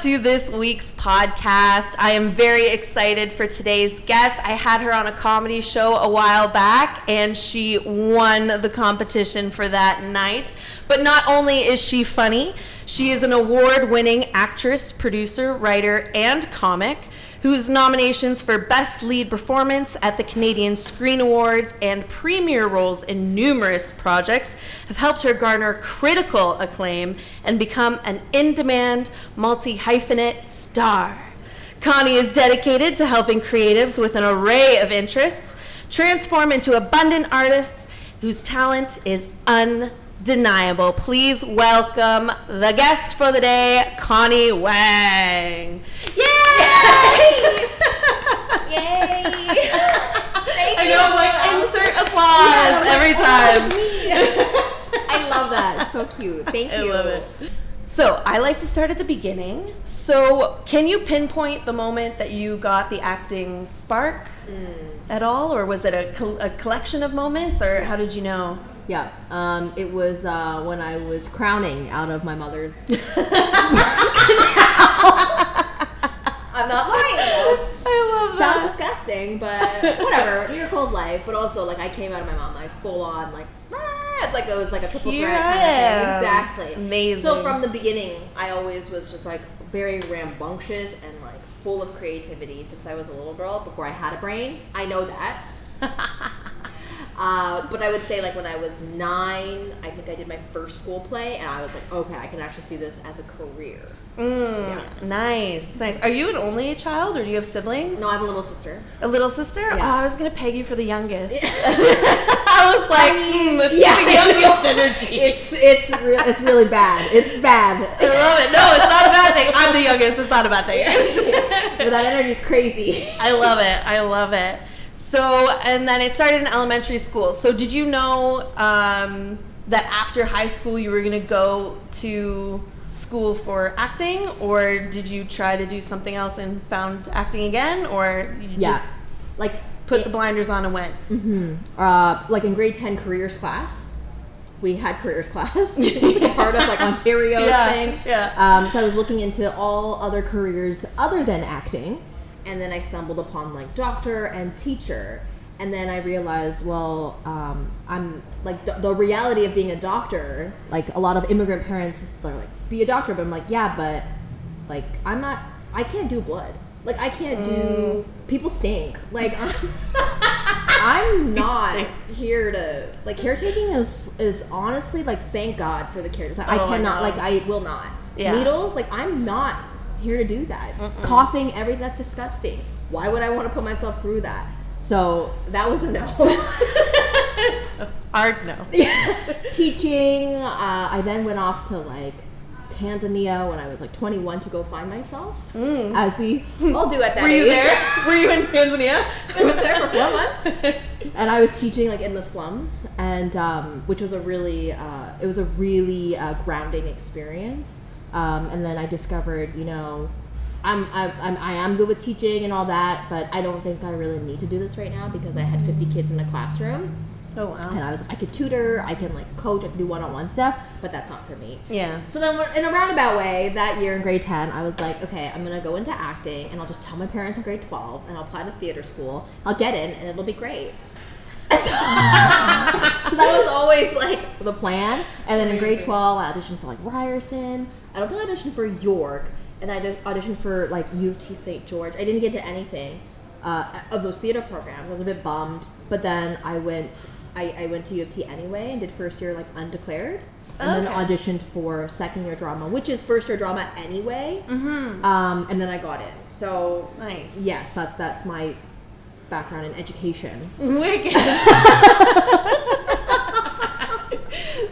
to this week's podcast. I am very excited for today's guest. I had her on a comedy show a while back, and she won the competition for that night. But not only is she funny, she is an award-winning actress, producer, writer, and comic whose nominations for Best Lead Performance at the Canadian Screen Awards and premiere roles in numerous projects have helped her garner critical acclaim and become an in-demand, multi-hyphenate star. Connie is dedicated to helping creatives with an array of interests transform into abundant artists whose talent is undeniable. Please welcome the guest for the day, Connie Wang. Yay! Yay! I know, I'm like, insert applause every time. I love that. It's so cute. Thank you. I love it. So, I like to start at the beginning. So, can you pinpoint the moment that you got the acting spark at all? Or was it a collection of moments? Or how did you know? Yeah. It was when I was crowning out of my mother's I'm not lying. I love that. Sounds disgusting, but whatever. Miracle of life. But also, like, I came out of my mom like full on, like, it's like it was like a triple threat kind of thing. Exactly. Amazing. So from the beginning, I always was just like very rambunctious and like full of creativity since I was a little girl. Before I had a brain, I know that. But I would say, like, when I was 9, I think I did my first school play, and I was like, okay, I can actually see this as a career. Yeah. Nice. Are you an only child, or do you have siblings? No, I have a little sister. A little sister? Yeah. Oh, I was going to peg you for the youngest. I was like, let's do the youngest energy. It's really bad. It's bad. I love it. No, it's not a bad thing. I'm the youngest. It's not a bad thing. But that energy is crazy. I love it. So, and then it started in elementary school. So did you know that after high school you were going to go to school for acting, or did you try to do something else and found acting again, or you just like put the blinders on and went? Like in grade 10 careers class, we had careers class. It was like a part of like Ontario's thing. Yeah. So I was looking into all other careers other than acting. And then I stumbled upon like doctor and teacher, and then I realized, well, I'm like the reality of being a doctor. Like a lot of immigrant parents, they're like, be a doctor, but I'm like, yeah, but like I can't do blood. Like I can't do. People stink. Like I'm not here to like caretaking is honestly like thank God for the caretakers. Like, I cannot like I will not needles. Like I'm not here to do that. Coughing, everything, that's disgusting. Why would I want to put myself through that? So that was a no. Hard no. Teaching, I then went off to like Tanzania when I was like 21 to go find myself, as we all do at that age. Were you there? Were you in Tanzania? I was there for 4 months, and I was teaching like in the slums, and which was a really grounding experience. And then I discovered, you know, I am good with teaching and all that, but I don't think I really need to do this right now because I had 50 kids in the classroom. Oh wow! And I was like, I could tutor, I can like coach, I can do one-on-one stuff, but that's not for me. Yeah. So then, in a roundabout way, that year in grade 10, I was like, okay, I'm gonna go into acting, and I'll just tell my parents in grade 12, and I'll apply to theater school. I'll get in, and it'll be great. So that was always like the plan. And then in grade 12, I auditioned for like Ryerson. I don't think I auditioned for York, and I auditioned for like U of T St. George. I didn't get to anything of those theater programs. I was a bit bummed, but then I went to U of T anyway and did first year like undeclared, and then auditioned for second year drama, which is first year drama anyway. And then I got in. So nice. Yes, that's my background in education. Wicked.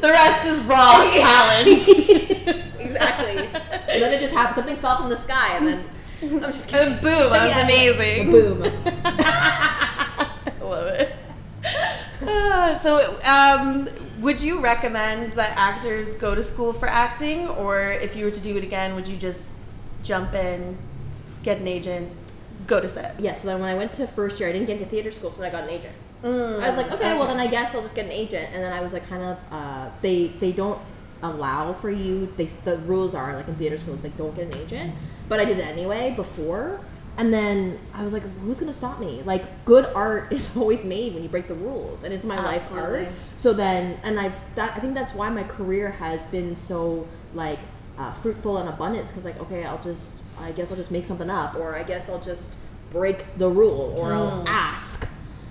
The rest is raw talent. Exactly. And then it just happened. Something fell from the sky, and then I'm just kidding. And boom, that was amazing. Boom. I love it. Would you recommend that actors go to school for acting, or if you were to do it again, would you just jump in, get an agent, go to set? Yeah, so then when I went to first year, I didn't get into theater school, so I got an agent. I was like, okay, well then I guess I'll just get an agent. And then I was like, kind of, they don't allow for you, the rules are, like in theater school, like don't get an agent. but I did it anyway before. And then I was like, who's gonna stop me? Like, good art is always made when you break the rules, and it's my life art. So then, and I think that's why my career has been so like fruitful and abundant. Because like, okay, I guess I'll just make something up, or I guess I'll just break the rule, or I'll ask.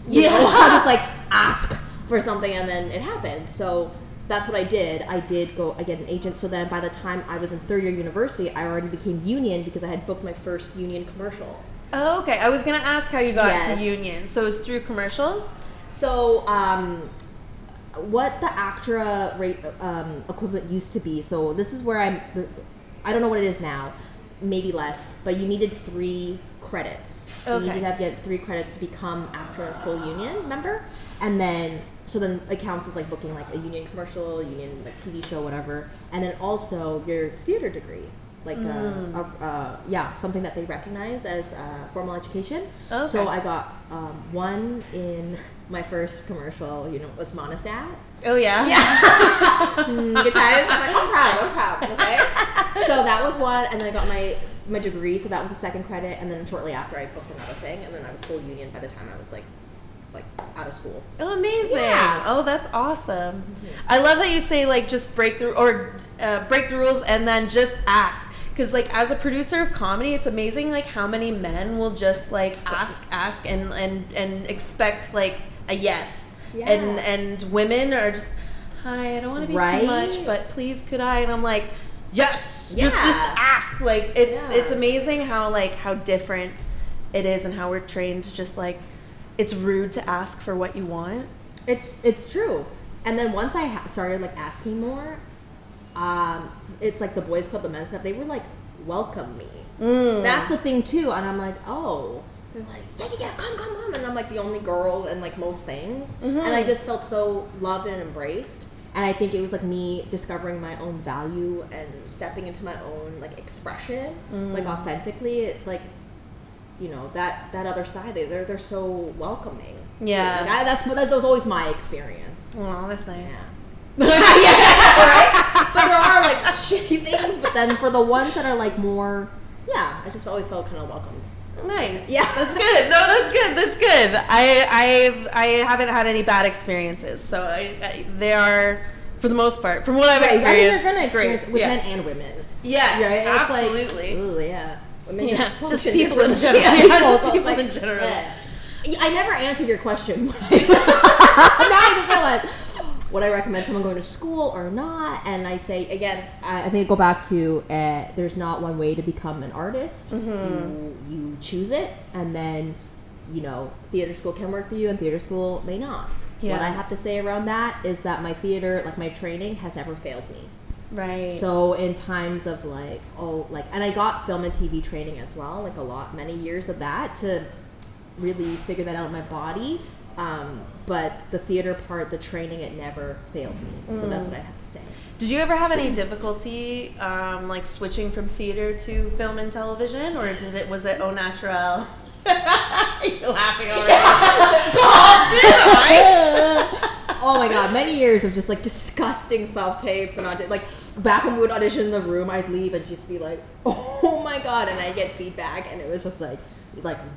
You know, I'll just like ask for something, and then it happened. So that's what I did. I did get an agent. So then by the time I was in third year university, I already became union because I had booked my first union commercial. Oh, okay. I was going to ask how you got to union. So it was through commercials? So what the ACTRA rate equivalent used to be. So this is where I don't know what it is now. Maybe less. But you needed 3 credits. Okay. You needed to get 3 credits to become ACTRA full union member. And then... So then it counts as like booking like a union commercial, union like TV show, whatever, and then also your theater degree, like something that they recognize as formal education. Okay. So I got one in my first commercial. Was Monistat. Oh yeah. Yeah. Good times. I'm like, I'm proud. Okay. So that was one, and then I got my degree. So that was the second credit, and then shortly after I booked another thing, and then I was full union by the time I was like out of school. Oh, amazing. Yeah. Oh, that's awesome. Mm-hmm. I love that you say like just break the rules and then just ask, because like as a producer of comedy, it's amazing like how many men will just like ask and expect like a yes. Yeah. And women are just, hi, I don't want to be too much, but please could I? And I'm like, yes. Yeah. Just ask. Like it's amazing how different it is and how we're trained to just like, it's rude to ask for what you want. It's true. And then once I started like asking more, it's like the boys club, the men's club, they were like welcome me. That's the thing too. And I'm like, oh, they're like, yeah, come, and I'm like the only girl in like most things. Mm-hmm. And I just felt so loved and embraced. And I think it was like me discovering my own value and stepping into my own like expression, like authentically. It's like, that other side, they're so welcoming. Yeah. Like that was always my experience. Oh, that's nice. Yeah. Right? But there are like shitty things, but then for the ones that are like more, I just always felt kind of welcomed. Nice. Yeah. That's good. No, that's good. I haven't had any bad experiences, so they are, for the most part, from what I've experienced, I think you're going to experience with men and women. Yeah, absolutely. Like, ooh, yeah. Just people in general. Just people in general. I never answered your question. Now I just realized, would I recommend someone going to school or not? And I say, again, I think I go back to there's not one way to become an artist. Mm-hmm. You choose it, and then, theater school can work for you and theater school may not. Yeah. What I have to say around that is that my theater, like my training, has never failed me. Right. So in times of and I got film and TV training as well, like many years of that to really figure that out in my body. But the theater part, the training, it never failed me. So that's what I have to say. Did you ever have any difficulty, like switching from theater to film and television, or was it au naturel? You're laughing already. Oh my god, many years of just like disgusting self-tapes, and like back when we would audition in the room, I'd leave and just be like, oh my god, and I'd get feedback, and it was just like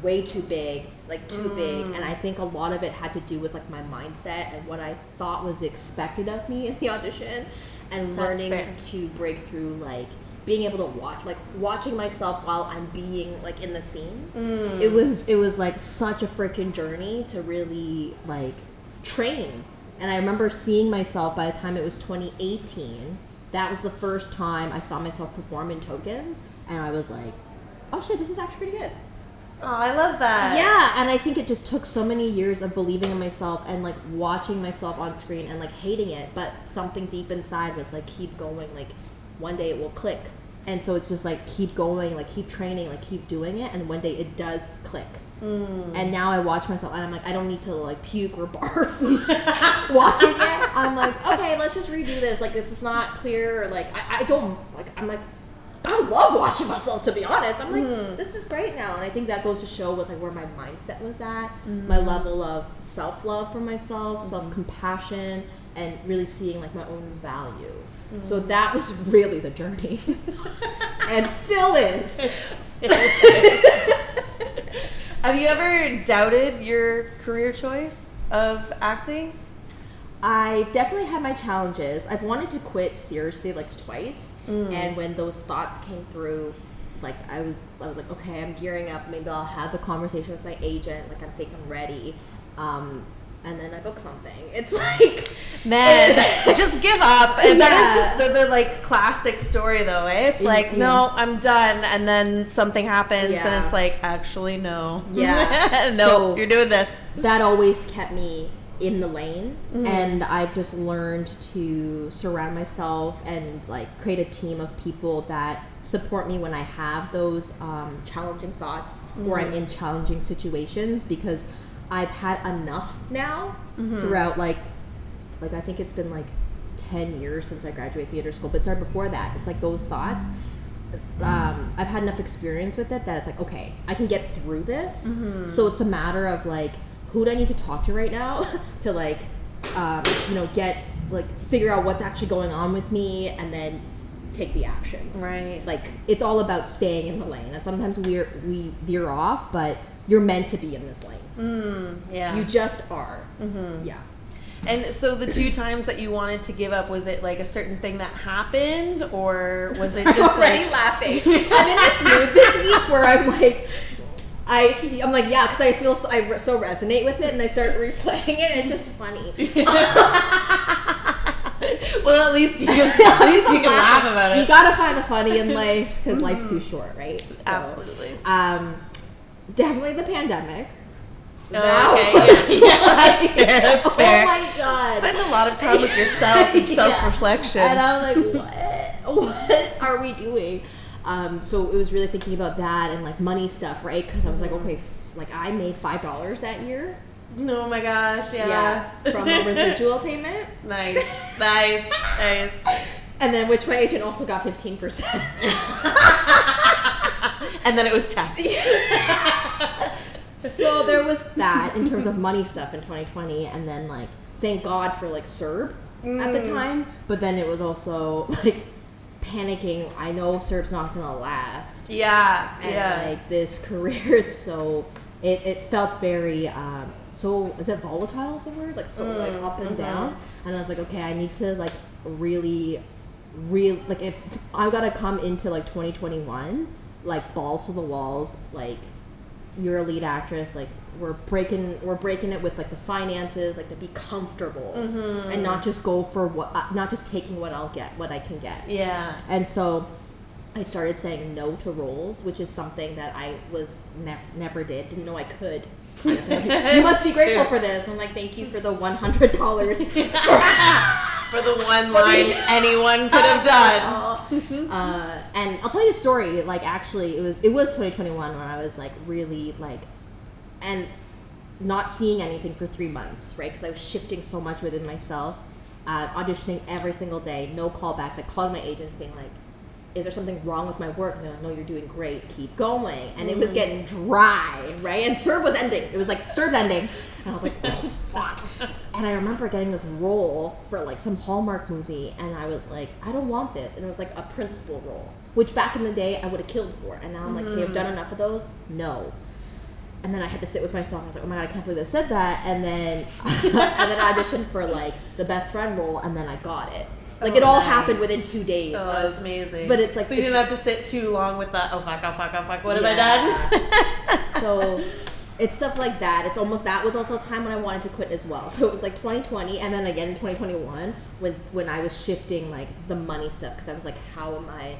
way too big, like too big. And I think a lot of it had to do with like my mindset and what I thought was expected of me in the audition, and learning to break through, like being able to watching myself while I'm being like in the scene. It was like such a freaking journey to really like train. And I remember seeing myself by the time it was 2018. That was the first time I saw myself perform in Tokens, and I was like, oh shit, this is actually pretty good. Oh, I love that. Yeah, and I think it just took so many years of believing in myself and like watching myself on screen and like hating it, but something deep inside was like, keep going, like one day it will click. And so it's just like, keep going, like keep training, like keep doing it, and one day it does click. And now I watch myself and I'm like, I don't need to like puke or barf watching it. I'm like, okay, let's just redo this. Like, this is not clear. Or, like, I don't, like, I'm like, I love watching myself, to be honest. I'm like, this is great now. And I think that goes to show with like where my mindset was at, my level of self-love for myself, self-compassion, and really seeing like my own value. So that was really the journey. and still is. Have you ever doubted your career choice of acting? I definitely had my challenges. I've wanted to quit seriously like twice, and when those thoughts came through, like I was like, okay, I'm gearing up. Maybe I'll have the conversation with my agent. Like I think I'm ready. And then I book something. It's like, man, just give up. And that is the like classic story though, eh? It's like, no, I'm done. And then something happens and it's like, actually, no. Yeah. No, so you're doing this. That always kept me in the lane. And I've just learned to surround myself and like create a team of people that support me when I have those challenging thoughts or I'm in challenging situations, because I've had enough now throughout like I think it's been like 10 years since I graduated theater school, but it started before that. It's like those thoughts. I've had enough experience with it that it's like, okay, I can get through this. So it's a matter of like, who do I need to talk to right now to like, get like figure out what's actually going on with me and then take the actions. Right. Like it's all about staying in the lane, and sometimes we veer off, but you're meant to be in this lane. Yeah. You just are. Yeah. And so the 2 times that you wanted to give up, was it like a certain thing that happened, or was it just like laughing? I'm in this mood this week where I'm like, I'm like, yeah, because I so resonate with it, and I start replaying it, and it's just funny. Well, at least you can laugh about it. You gotta find the funny in life, because life's too short, right? So, absolutely. Definitely the pandemic. Okay. That's fair. That's fair. Oh my god. Spend a lot of time with yourself and self-reflection. And I'm like, what are we doing? So it was really thinking about that and like money stuff, right? Because I was like, okay, like I made $5 that year. Oh my gosh, yeah. From a residual payment. Nice. And then which my agent also got 15%. And then it was tax. So there was that in terms of money stuff in 2020, and then like thank God for like CERB at the time, but then it was also like panicking. I know CERB's not gonna last. Yeah. And like this career is so it felt very so is it volatile is the word? Like so like up and down. And I was like, okay, I need to like really like if I've gotta come into like 2021 like balls to the walls, like you're a lead actress, like we're breaking it with like the finances, like to be comfortable and not just go for not just taking what I can get. Yeah. And so I started saying no to roles, which is something that I was never didn't know I could. Kind of you must be grateful for this. I'm like, thank you for the $100 for the one line anyone could have done. And I'll tell you a story. Like, actually, it was 2021 when I was like really like, and not seeing anything for 3 months, right? Because I was shifting so much within myself, auditioning every single day, no callback. Like calling my agents, being like, is there something wrong with my work? And they're like, no, you're doing great. Keep going. And it was getting dry, right? And CERB was ending. It was like, CERB's ending. And I was like, oh, fuck. And I remember getting this role for like some Hallmark movie. And I was like, I don't want this. And it was like a principal role, which back in the day I would have killed for. And now I'm like, okay, I've done enough of those. No. And then I had to sit with myself. I was like, oh my God, I can't believe I said that. And then I auditioned for like the best friend role. And then I got it. Like, it all happened within 2 days. Oh, that's amazing. But it's like... So you didn't have to sit too long with that, oh, fuck, what have I done? So, it's stuff like that. It's almost... That was also a time when I wanted to quit as well. So, it was like 2020, and then again in 2021, when I was shifting, like, the money stuff. Because I was like, how am I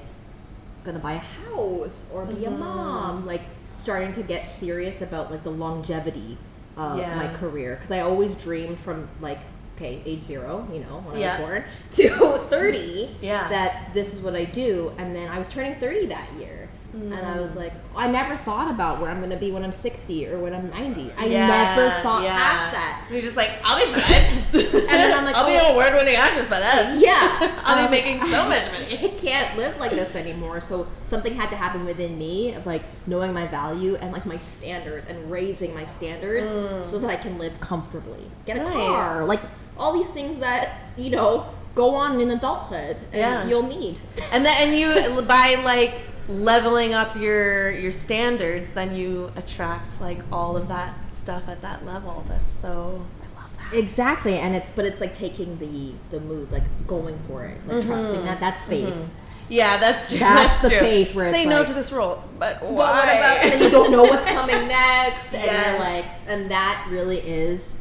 going to buy a house or be a mom? Like, starting to get serious about, like, the longevity of my career. Because I always dreamed from, like... Okay, age 0, you know, when I was born, to 30, that this is what I do. And then I was turning 30 that year. And I was like, I never thought about where I'm going to be when I'm 60 or when I'm 90. I never thought past that. So you're just like, I'll be fine. And then I'm like, I'll be an award-winning actress by then. Yeah. I'll be making so much money. I can't live like this anymore. So something had to happen within me of like knowing my value and like my standards and raising my standards so that I can live comfortably. Get a car. Like, all these things that, you know, go on in adulthood and you'll need. And you, by like leveling up your standards, then you attract like all of that stuff at that level. That's so, I love that. Exactly. And it's like taking the move, like going for it, like trusting that's faith. Yeah, that's true. That's the true. faith where say it's no like, to this role, but why? what about, and then you don't know what's coming next, and Yes. you're like, and that really is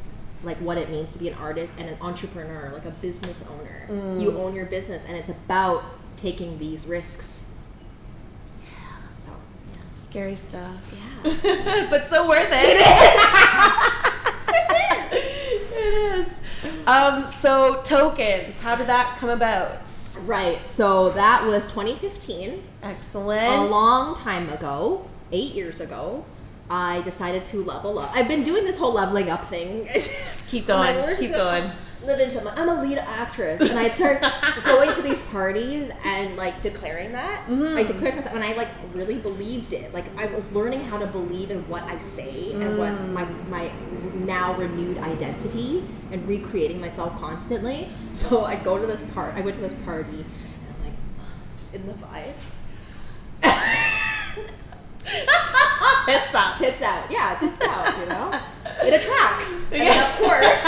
like what it means to be an artist and an entrepreneur, like a business owner. You own your business, and it's about taking these risks. Yeah. So yeah. Scary stuff. Yeah. But so worth it. It is. So tokens, how did that come about? Right. So that was 2015. Excellent. A long time ago, 8 years ago, I decided to level up. I've been doing this whole leveling up thing. Just keep going. Just keep going. Live into it. I'm a lead actress, and I'd start going to these parties and like declaring that. I declared myself, and I like really believed it. Like I was learning how to believe in what I say and what my now renewed identity, and recreating myself constantly. So I'd go to this I went to this party, and I'm like, just in the vibe. Tits out. Tits out. Yeah, tits out, you know? It attracts. And then, of course.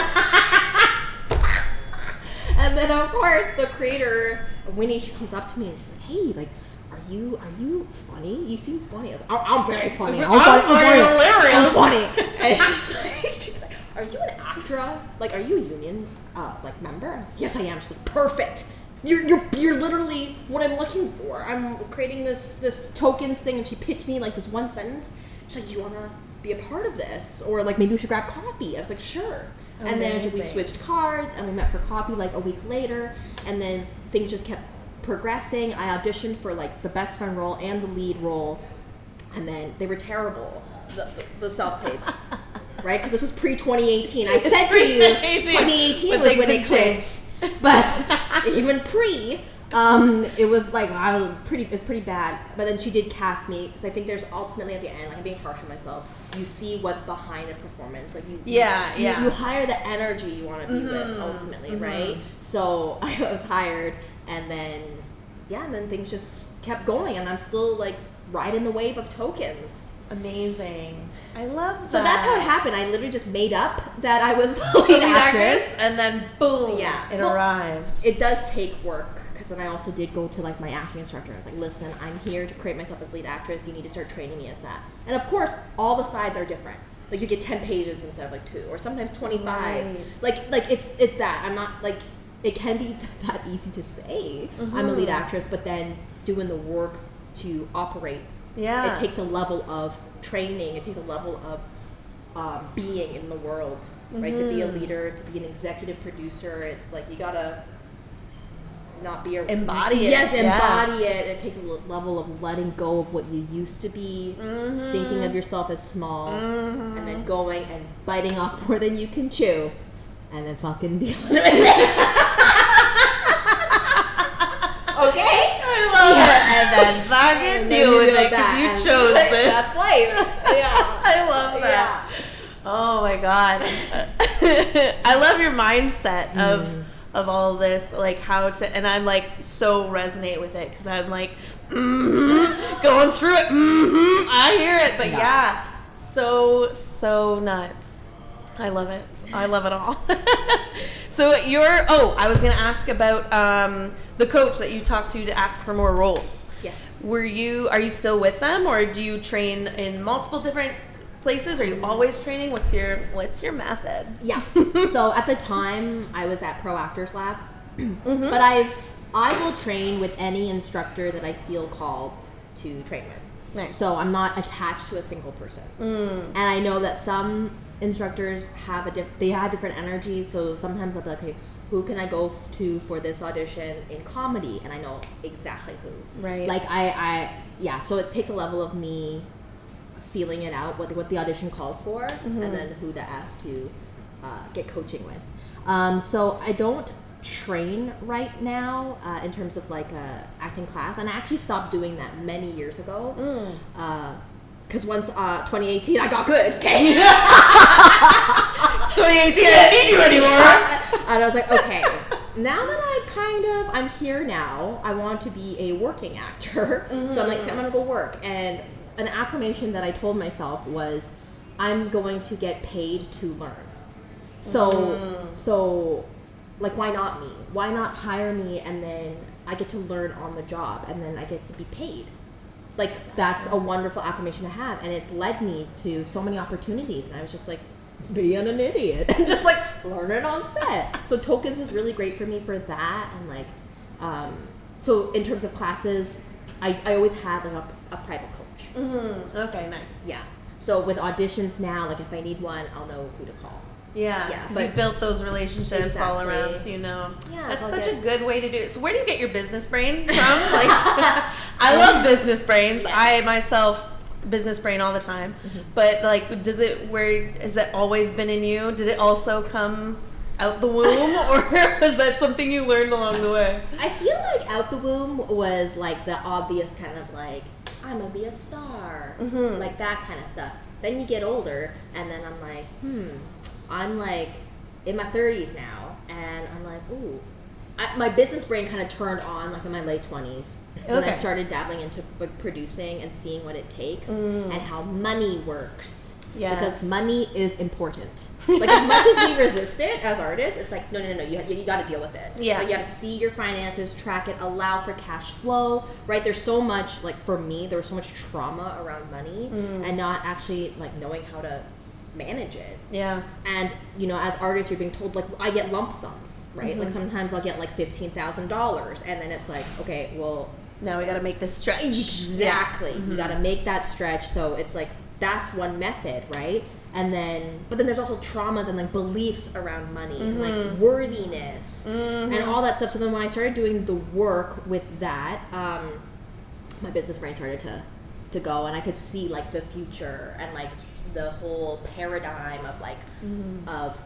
And then, of course, the creator, Winnie, she comes up to me and she's like, hey, like, are you funny? You seem funny. I was like, I'm very funny. I'm hilarious. I'm funny. And she's like, are you an actra? Like, are you a union like member? I was like, yes, I am. She's like, perfect. You're literally what I'm looking for. I'm creating this tokens thing, and she pitched me like this one sentence. She's like, do you want to be a part of this? Or like maybe we should grab coffee. I was like, sure. Amazing. And then we switched cards, and we met for coffee like a week later, and then things just kept progressing. I auditioned for like the best friend role and the lead role, and then they were terrible, the self-tapes. Right? Because this was pre-2018. I said to you, 2018 was when it clicked. But even pre, it was like it's pretty bad. But then she did cast me, because I think there's ultimately at the end, like I'm being harsh on myself, you see what's behind a performance. Like you hire the energy you want to be with ultimately, right? So I was hired, and then things just kept going, and I'm still like riding the wave of tokens. Amazing. I love that. So that's how it happened. I literally just made up that I was a lead actress, and then boom, it arrived. It does take work, because then I also did go to like my acting instructor. I was like, listen, I'm here to create myself as lead actress. You need to start training me as that. And of course, all the sides are different. Like you get 10 pages instead of like 2, or sometimes 25. Right. Like it's that. I'm not like, it can be that easy to say I'm a lead actress, but then doing the work to operate. Yeah. It takes a level of training. It takes a level of being in the world, right? To be a leader, to be an executive producer. It's like you gotta not be embody it. Yes, embody it. It takes a level of letting go of what you used to be, thinking of yourself as small, and then going and biting off more than you can chew, and then fucking dealing with it. Okay? I love it. And then fucking deal with it, because you chose this. That's life. Yeah. I love that. Yeah. Oh my God. I love your mindset of all this, like how to, and I'm like so resonate with it, because I'm like going through it. I hear it, but yeah, so nuts. I love it. I love it all. So I was gonna ask about the coach that you talked to ask for more roles. Yes. Are you still with them, or do you train in multiple different places? Are you always training? What's your method? Yeah. So at the time I was at Pro Actors Lab, but I will train with any instructor that I feel called to train with. Nice. So I'm not attached to a single person. And I know that some instructors have different energies. So sometimes I'll be like, okay, who can I go to for this audition in comedy? And I know exactly who. Right. Like so it takes a level of me feeling it out, what the audition calls for, and then who to ask to get coaching with. So I don't train right now in terms of like a acting class, and I actually stopped doing that many years ago. Because once 2018 I got good. Okay. 2018 I don't need you anymore. And I was like, okay, now that I'm here now, I want to be a working actor. So I'm like, I'm gonna go work. And an affirmation that I told myself was, I'm going to get paid to learn. So like, why not me? Why not hire me and then I get to learn on the job and then I get to be paid? Like, that's a wonderful affirmation to have, and it's led me to so many opportunities. And I was just like, being an idiot and just like learning on set. So Tokens was really great for me for that. And like, so in terms of classes, I always had like a private coach. Okay, nice. Yeah. So with auditions now, like if I need one, I'll know who to call. Yeah, so you built those relationships all around, so you know. Yeah, that's such a good way to do it. So where do you get your business brain from? Like, I love business brains. Yes. I myself business brain all the time. But like, has that always been in you? Did it also come out the womb, or was that something you learned along the way? I feel like out the womb was like the obvious kind of like, I'm gonna be a star, like that kind of stuff. Then you get older, and then I'm like, I'm like in my 30s now, and I'm like, ooh. My business brain kind of turned on like in my late 20s when I started dabbling into producing and seeing what it takes and how money works. Yeah. Because money is important. Like, as much as we resist it as artists, it's like, no, you got to deal with it. Yeah. Like, you got to see your finances, track it, allow for cash flow, right? There's so much, like, for me, there was so much trauma around money and not actually, like, knowing how to manage it. Yeah. And, you know, as artists, you're being told, like, I get lump sums, right? Like, sometimes I'll get, like, $15,000, and then it's like, okay, well... Now we got to make this stretch. Exactly. You got to make that stretch, so it's like, that's one method, right? And then, but then there's also traumas and like beliefs around money, and like worthiness, and all that stuff. So then when I started doing the work with that, my business brain started to go, and I could see like the future and like the whole paradigm of like, of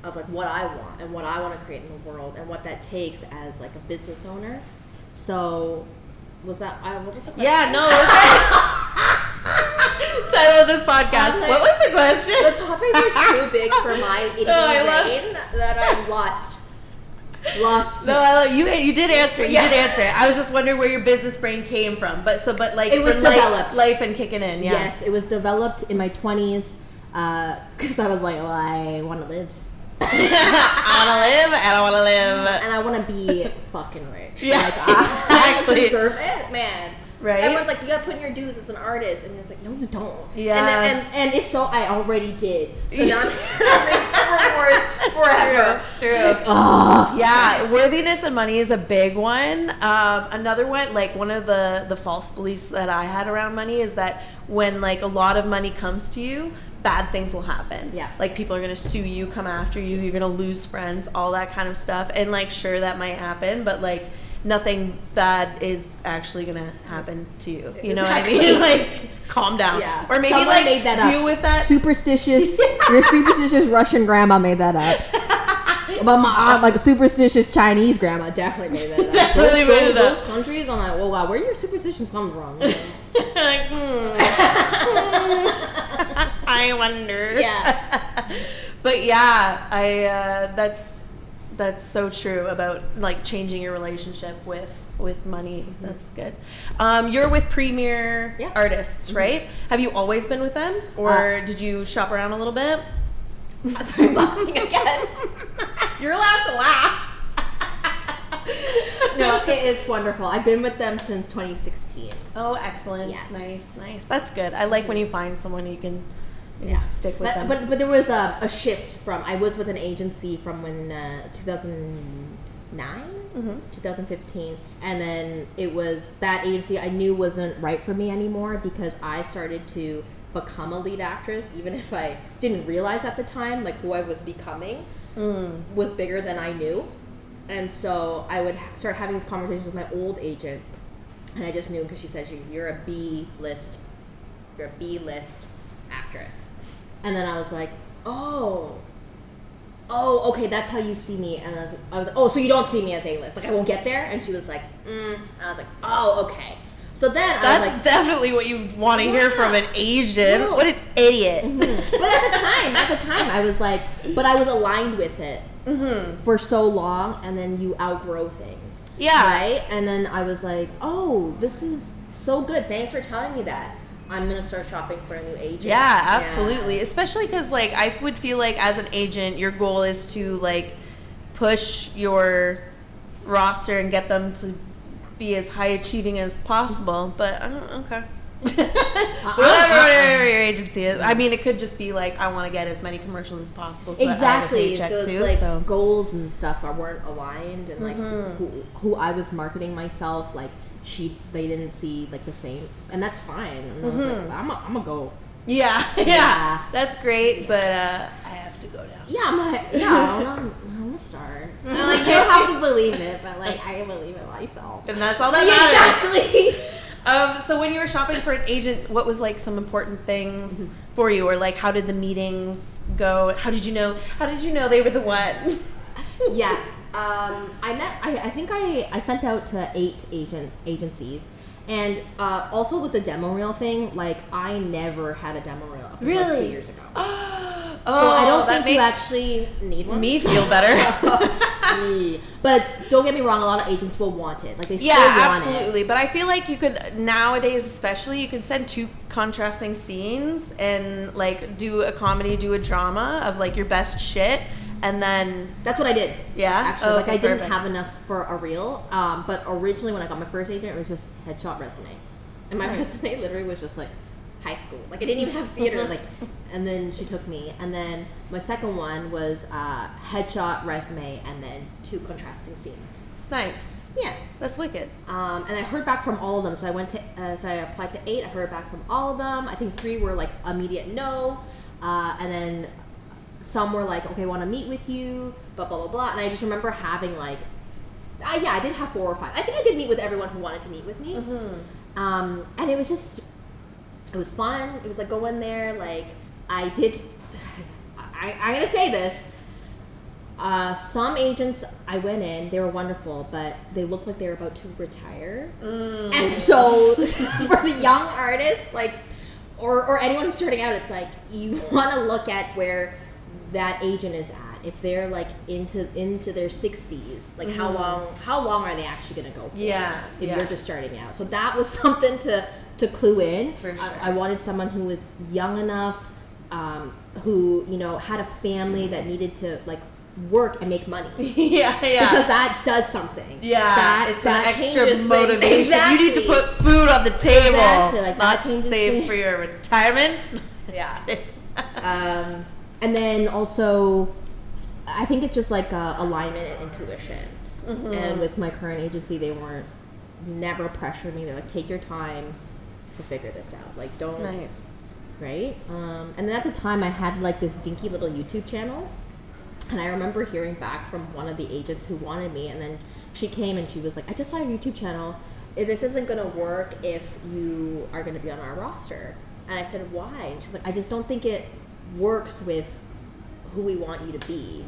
like what I want and what I want to create in the world and what that takes as like a business owner. So was that, what was the question? Yeah, no, title of this podcast. Like, what was the question? The topics are too big for my idiot brain that I'm lost. No, you did answer. You did answer. I was just wondering where your business brain came from. But like it was developed. Life and kicking in. Yeah. Yes, it was developed in my 20s because I was like, well, I want to live. I want to live. And I want to be fucking rich. Yeah, like, exactly. I deserve it, man. Right? Everyone's like, you gotta put in your dues as an artist, and it's like, no, you don't. Yeah. And if so, I already did. So now I'm forever. True. Like, yeah, worthiness and money is a big one. Another one, like one of the false beliefs that I had around money is that when like a lot of money comes to you, bad things will happen. Yeah. Like people are gonna sue you, come after you, you're gonna lose friends, all that kind of stuff. And like, sure, that might happen, but like, nothing bad is actually gonna happen to you. You know what I mean? Like, calm down. Yeah. Or maybe someone like made that deal with that. Superstitious. Your superstitious Russian grandma made that up. But my like superstitious Chinese grandma definitely made that up. Definitely made it up. Those countries, I'm like, oh wow, where do your superstitions come from? Like, I wonder. Yeah. But yeah, that's so true about like changing your relationship with money. That's good. You're with Premier Artists, right? Have you always been with them, or did you shop around a little bit? Sorry, I'm laughing again. You're allowed to laugh. No, it's wonderful. I've been with them since 2016. Oh, excellent. Yes. Nice. That's good. I like when you find someone you can stick with them. But there was a shift from, I was with an agency from when 2009, 2015, and then it was that agency I knew wasn't right for me anymore because I started to become a lead actress, even if I didn't realize at the time like who I was becoming was bigger than I knew. And so I would start having these conversations with my old agent, and I just knew because she said, you're a B-list actress. And then I was like, oh, okay, that's how you see me. And I was like, oh, so you don't see me as A-list. Like, I won't get there? And she was like, And I was like, oh, okay. So then that's definitely what you want to hear from an agent. No. What did idiot. But at the time, I was like, but I was aligned with it for so long, and then you outgrow things. Yeah. Right? And then I was like, oh, this is so good. Thanks for telling me that. I'm going to start shopping for a new agent. Yeah, absolutely. Especially because, like, I would feel like as an agent, your goal is to, like, push your roster and get them to be as high achieving as possible. But, okay. Whatever your agency is. I mean, it could just be like, I want to get as many commercials as possible. So Exactly. That I have a paycheck So it's too, like goals and stuff weren't aligned, and like who I was marketing myself, like they didn't see like the same, and that's fine. And I was like, I'm gonna go. Yeah, that's great, but I have to go down. I'm a star. And, like, you don't have to believe it, but like I believe it myself, and that's all that matters. Exactly. So when you were shopping for an agent, what was like some important things for you, or like how did the meetings go? How did you know they were the one? Yeah. I think I sent out to 8 agencies, and also with the demo reel thing, like I never had a demo reel up until 2 years ago. So I don't think you actually need one. Me feel better. But don't get me wrong, a lot of agents will want it. Like they still want absolutely. it. But I feel like you could nowadays, especially, you can send 2 contrasting scenes and like do a comedy, do a drama of like your best shit. And then that's what I did. Yeah, actually, I didn't have enough for a reel. But originally, when I got my first agent, it was just headshot resume, and my resume literally was just like high school. Like I didn't even have theater. Like, and then she took me, and then my second one was headshot resume, and then 2 contrasting scenes. Nice. Yeah, that's wicked. And I heard back from all of them. So I applied to 8. I heard back from all of them. I think 3 were like immediate no, and then some were like, okay, want to meet with you, blah, blah, blah, blah. And I just remember having like, I did have 4 or 5. I think I did meet with everyone who wanted to meet with me. And it was just, it was fun. It was like, go in there. Like I'm going to say this. Some agents I went in, they were wonderful, but they looked like they were about to retire. And so for the young artists, like, or anyone who's starting out, it's like, you want to look at where that agent is at. If they're like into their 60s, like how long are they actually going to go for? Yeah. If you're just starting out. So that was something to clue in. For sure. I wanted someone who was young enough, who, you know, had a family that needed to like work and make money. Yeah. Because that does something. Yeah, it's an extra changes motivation. Exactly. You need to put food on the table, Exactly. Like, not that changes save things. for your retirement. Yeah. And then also, I think it's just like alignment and intuition. And with my current agency, they never pressure me. They're like, take your time to figure this out. Like, don't. Nice. Right? And then at the time, I had like this dinky little YouTube channel. And I remember hearing back from one of the agents who wanted me, and then she came and she was like, I just saw your YouTube channel. This isn't going to work if you are going to be on our roster. And I said, why? And she's like, I just don't think it works with who we want you to be.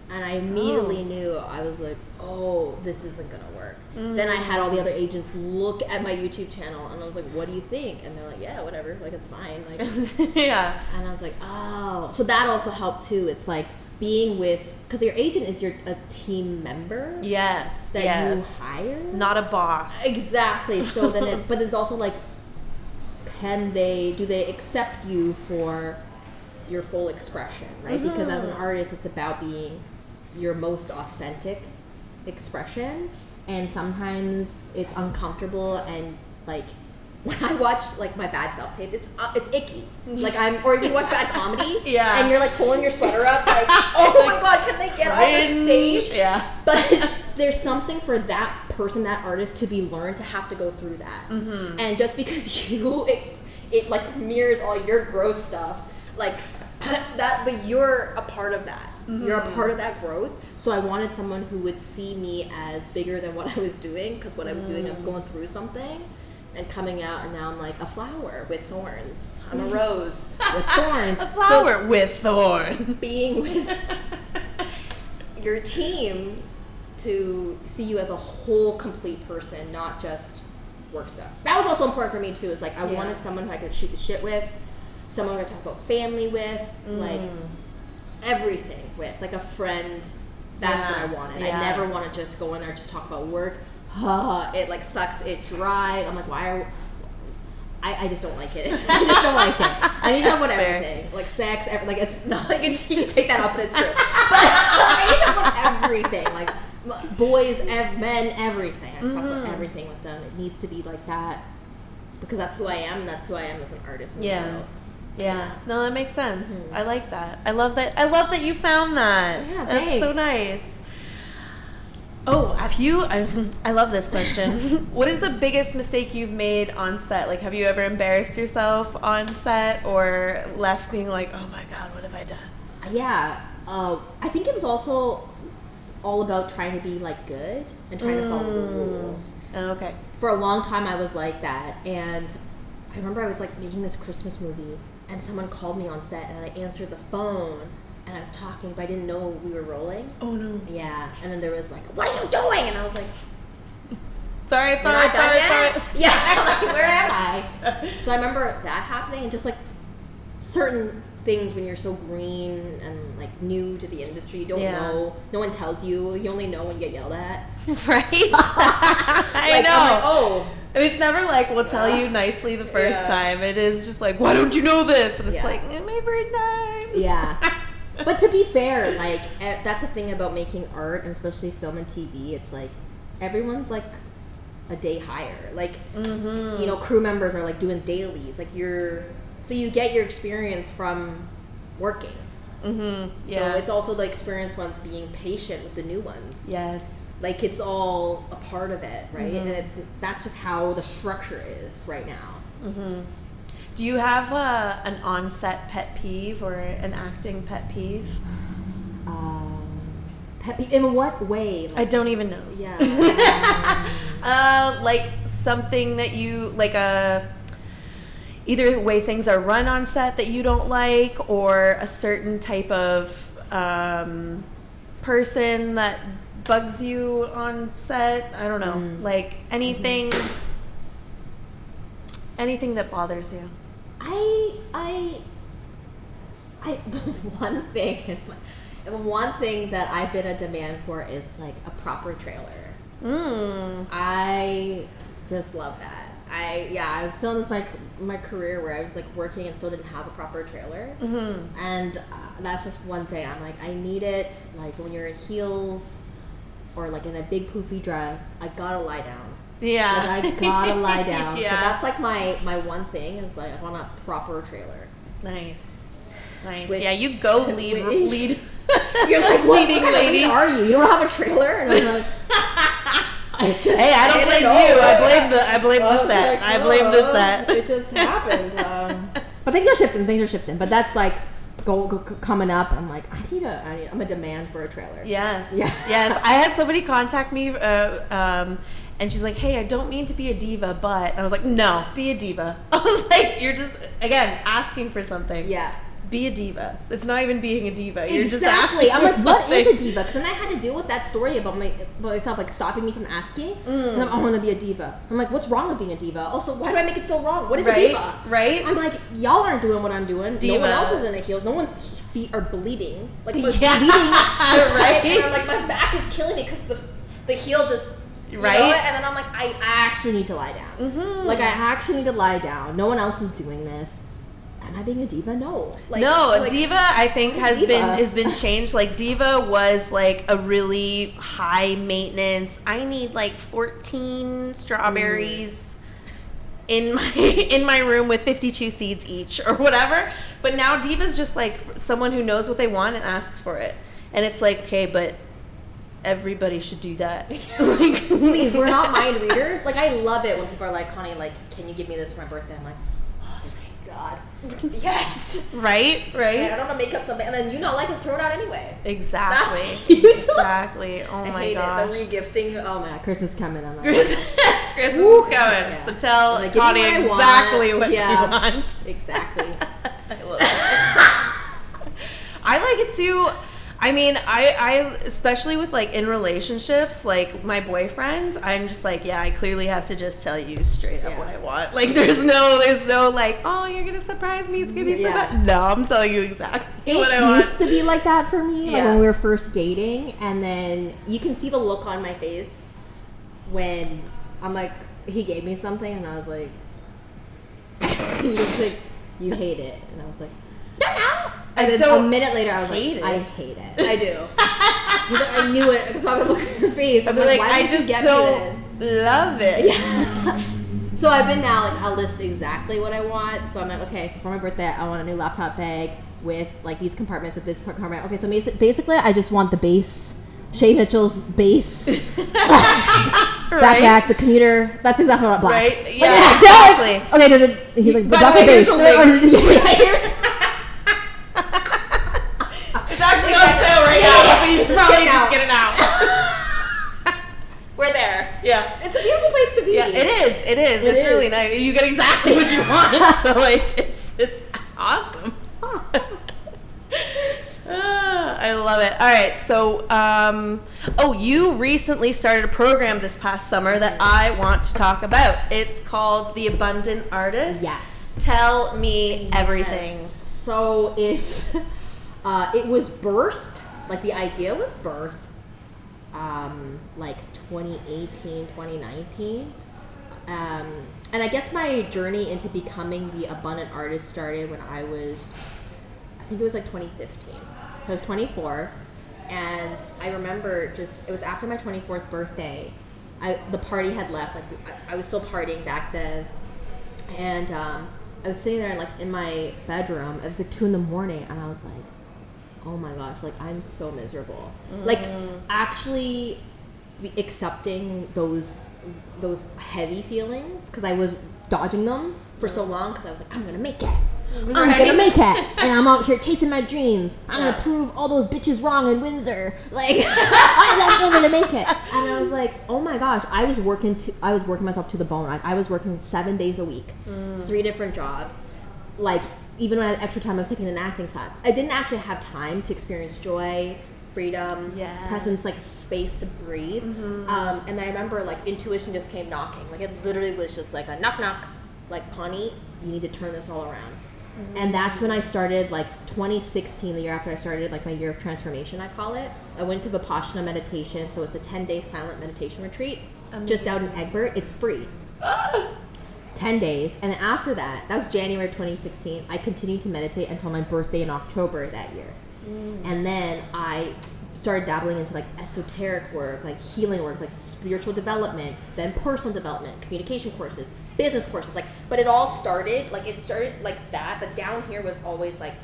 And I immediately knew, I was like, oh, this isn't going to work. Then I had all the other agents look at my YouTube channel, and I was like, what do you think? And they're like, yeah, whatever. Like, it's fine. Like, Yeah. And I was like, oh. So that also helped, too. It's like being with, because your agent is a team member. Yes. That you hire. Not a boss. Exactly. So then but it's also like, do they accept you for your full expression, right? Because as an artist, it's about being your most authentic expression, and sometimes it's uncomfortable, and like when I watch like my bad self tape, it's icky. Like or if you watch bad comedy, and you're like pulling your sweater up, like, oh my god, can they get off the stage? Yeah. But there's something for that person, that artist, to be learned to have to go through that. And just because it like mirrors all your gross stuff, like that, but you're a part of that. You're a part of that growth. So I wanted someone who would see me as bigger than what I was doing, because what I was doing, I was going through something and coming out, and now I'm like a flower with thorns. I'm a rose with thorns. A flower with thorns. Being with your team to see you as a whole complete person, not just work stuff. That was also important for me too. Is like I wanted someone who I could shoot the shit with. someone to talk about family with, like everything with, like a friend. That's what I wanted. I never want to just go in there and just talk about work. It like sucks it dry. I'm like, why are I just don't like it. I just don't like it. I need to talk about everything. Like sex, like it's not like you can take that up and it's true. But I need to talk about everything. Like boys, men, everything. I talk about everything with them. It needs to be like that because that's who I am and that's who I am as an artist in the world. Yeah. No, that makes sense. I like that. I love that. I love that you found that. Yeah, that's thanks. so nice. Oh, I love this question. What is the biggest mistake you've made on set? Like, have you ever embarrassed yourself on set or left being like, oh my God, what have I done? Yeah. I think it was also all about trying to be like good and trying to follow the rules. Okay. For a long time I was like that, and I remember I was like making this Christmas movie and someone called me on set and I answered the phone and I was talking but I didn't know we were rolling. Oh no. Yeah. And then there was like, what are you doing? And I was like, sorry. Yeah, like where am I? So I remember that happening and just like certain things when you're so green and like new to the industry, you don't know. No one tells you. You only know when you get yelled at. Right. I know. I'm like, oh. And it's never like we'll tell you nicely the first time. It is just like, why don't you know this? And it's like, my first time. Yeah. But to be fair, like that's the thing about making art, and especially film and TV. It's like everyone's like a day higher. Like you know, crew members are like doing dailies. Like so you get your experience from working. So it's also the experienced ones being patient with the new ones. Yes. Like it's all a part of it, right? And that's just how the structure is right now. Do you have an on-set pet peeve or an acting pet peeve? Pet peeve in what way? Like, I don't even know. Yeah. Like something that you like either the way things are run on set that you don't like, or a certain type of person that bugs you on set. I don't know. Like anything that bothers you. One thing that I've been a demand for is like a proper trailer. I just love that. I was still in my career where I was like working and still didn't have a proper trailer, and that's just one thing. I'm like, I need it. Like when you're in heels or like in a big poofy dress, I gotta lie down. Yeah. Like I gotta lie down. So that's like my one thing is like I want a proper trailer. Nice. Which, yeah, you go lead. You're like, what leading kind of lady. lead are you? You don't have a trailer? And I'm like, I don't blame you. I blame the set. I blame the set. It just happened. But things are shifting. But that's like coming up. I'm like, I'm a demand for a trailer. Yes. Yeah. Yes. I had somebody contact me, and she's like, hey, I don't mean to be a diva, but and I was like, no, be a diva. I was like, you're just again asking for something. Yeah. Be a diva. It's not even being a diva. You're just exactly. asking. I'm like, for what something. is a diva? Because then I had to deal with that story about myself, like stopping me from asking. And I want to be a diva. I'm like, what's wrong with being a diva? Also, why do I make it so wrong? What is a diva? Right. I'm like, y'all aren't doing what I'm doing. Diva. No one else is in a heel. No one's feet are bleeding. Like my bleeding. Right. And I'm like, my back is killing me because the heel just. Right. You know? And then I'm like, I actually need to lie down. Like I actually need to lie down. No one else is doing this. Am I being a diva? No. Diva I think has been changed. Like diva was like a really high maintenance. I need like 14 strawberries in my room with 52 seeds each or whatever. But now diva's just like someone who knows what they want and asks for it. And it's like, okay, but everybody should do that. Like, please, we're not mind readers. Like I love it when people are like, Connie, like, can you give me this for my birthday? I'm like, oh thank God. Yes. Right? I don't want to make up something, and then like throw it out anyway. Exactly. That's huge. Exactly. Oh I my hate gosh. it. The regifting. Oh man, Christmas coming. I'm like, Christmas is coming. Yeah. So tell like, Connie exactly what you want. Exactly. I love it. I like it too. I mean, I especially with like in relationships, like my boyfriend, I'm just like, yeah, I clearly have to just tell you straight up what I want. Like there's no like, oh, you're gonna surprise me, it's gonna be surprise. No, I'm telling you exactly what I want. It used to be like that for me, like when we were first dating, and then you can see the look on my face when I'm like, he gave me something, and I was like, he was like, you hate it, and I was like, no. And then a minute later, I was like, I hate it. I do. I knew it because I would look at your face. I'm like, why did you get me this? Love it. Yeah. So I've been now like, I'll list exactly what I want. So I'm like, okay, so for my birthday, I want a new laptop bag with like these compartments with this compartment. Okay, so basically, I just want the base, Shay Mitchell's base, backpack, the commuter. That's exactly what I want. Black. Right? Yeah, exactly. Okay, he's like, by the way, base. Here's it's actually on sale right now, so you should probably just get it out. We're there. Yeah. It's a beautiful place to be. Yeah, it is. It's really nice. You get exactly what you want. So like it's awesome. I love it. All right, so you recently started a program this past summer that I want to talk about. It's called The Abundant Artist. Yes. Tell me everything. So it's it was birthed, like the idea was birthed like 2018, 2019. And I guess my journey into becoming the abundant artist started when I think it was like 2015. I was 24, and I remember it was after my 24th birthday. The party had left, like I was still partying back then, and I was sitting there like in my bedroom. It was like 2 a.m, and I was like, oh my gosh, like I'm so miserable. Like actually accepting those heavy feelings, because I was dodging them for so long, because I was like, I'm gonna make it. I'm gonna make it, and I'm out here chasing my dreams. I'm gonna prove all those bitches wrong in Windsor. Like, I'm gonna make it. And I was like, oh my gosh, I was working myself to the bone. I was working 7 days a week, 3 different jobs. Like, even when I had extra time, I was taking an acting class. I didn't actually have time to experience joy, freedom, presence, like space to breathe. And I remember like intuition just came knocking. Like it literally was just like a knock knock. Like, Connie, you need to turn this all around. And that's when I started, like 2016, the year after I started, like my year of transformation, I call it. I went to Vipassana meditation, so it's a 10-day silent meditation retreat, just out in Egbert. It's free. 10 days. And after that was January of 2016, I continued to meditate until my birthday in October that year. And then I started dabbling into like esoteric work, like healing work, like spiritual development, then personal development, communication courses, business courses, like, but it started like that, but down here was always like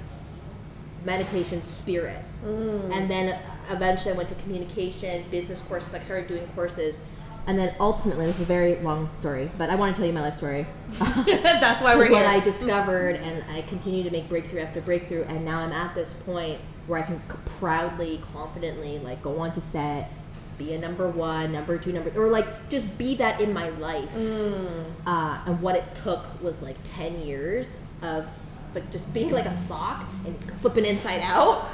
meditation, spirit. And then eventually I went to communication, business courses, like started doing courses. And then ultimately, this is a very long story, but I want to tell you my life story. That's why we're here. What I discovered, and I continue to make breakthrough after breakthrough, and now I'm at this point where I can proudly, confidently, like go on to set, be a number 1, number 2, or like just be that in my life. And what it took was like 10 years of like just being like a sock and flipping inside out.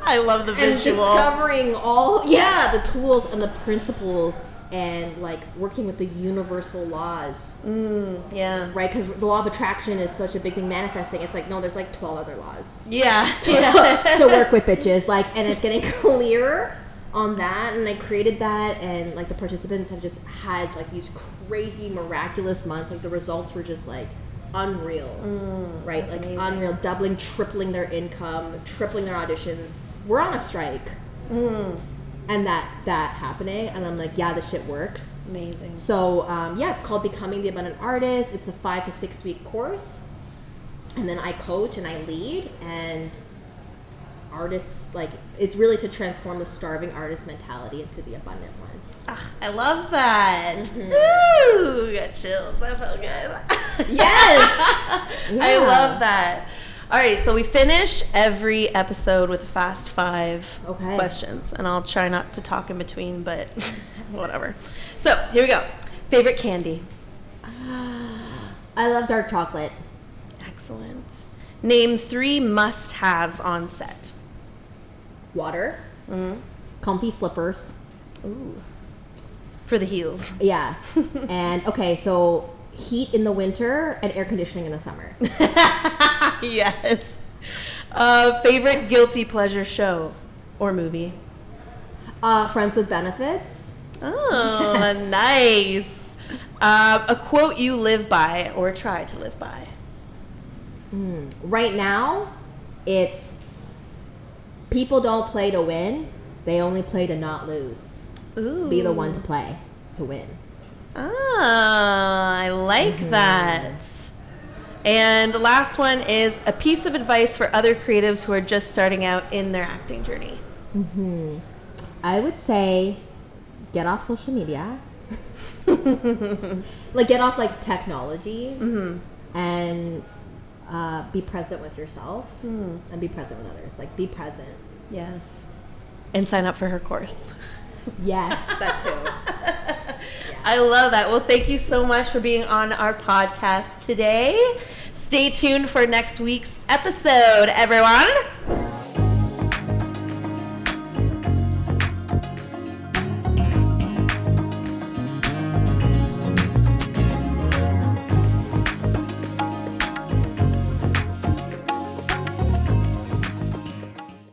I love the visual. And discovering all, the tools and the principles, and like working with the universal laws. Right? Because the law of attraction is such a big thing. Manifesting, it's like, no, there's like 12 other laws. To work with, bitches. Like, and it's getting clearer on that. And I created that, and like the participants have just had like these crazy, miraculous months. Like the results were just like unreal. Right? Like amazing. Unreal. Doubling, tripling their income, tripling their auditions. We're on a strike. And that happening, and I'm like, yeah, this shit works. Amazing. So it's called Becoming the Abundant Artist. It's a 5 to 6 week course, and then I coach and I lead, and artists, like, it's really to transform the starving artist mentality into the abundant one. I love that. Ooh, got chills. That felt good. Yes. I love that. All right, so we finish every episode with fast 5 questions, and I'll try not to talk in between, but whatever. So here we go. Favorite candy? I love dark chocolate. Excellent. Name 3 must-haves on set. water, comfy slippers. Ooh. For the heels. Yeah. And okay, so heat in the winter and air conditioning in the summer. Yes. Favorite guilty pleasure show or movie? Friends with Benefits. Oh, Yes. nice. A quote you live by or try to live by? Right now, it's people don't play to win. They only play to not lose. Ooh. Be the one to play to win. Ah, I like that. And the last one is a piece of advice for other creatives who are just starting out in their acting journey. I would say get off social media. Like get off like technology and be present with yourself and be present with others. Like be present. Yes. And sign up for her course. Yes, that too. I love that. Well, thank you so much for being on our podcast today. Stay tuned for next week's episode, everyone.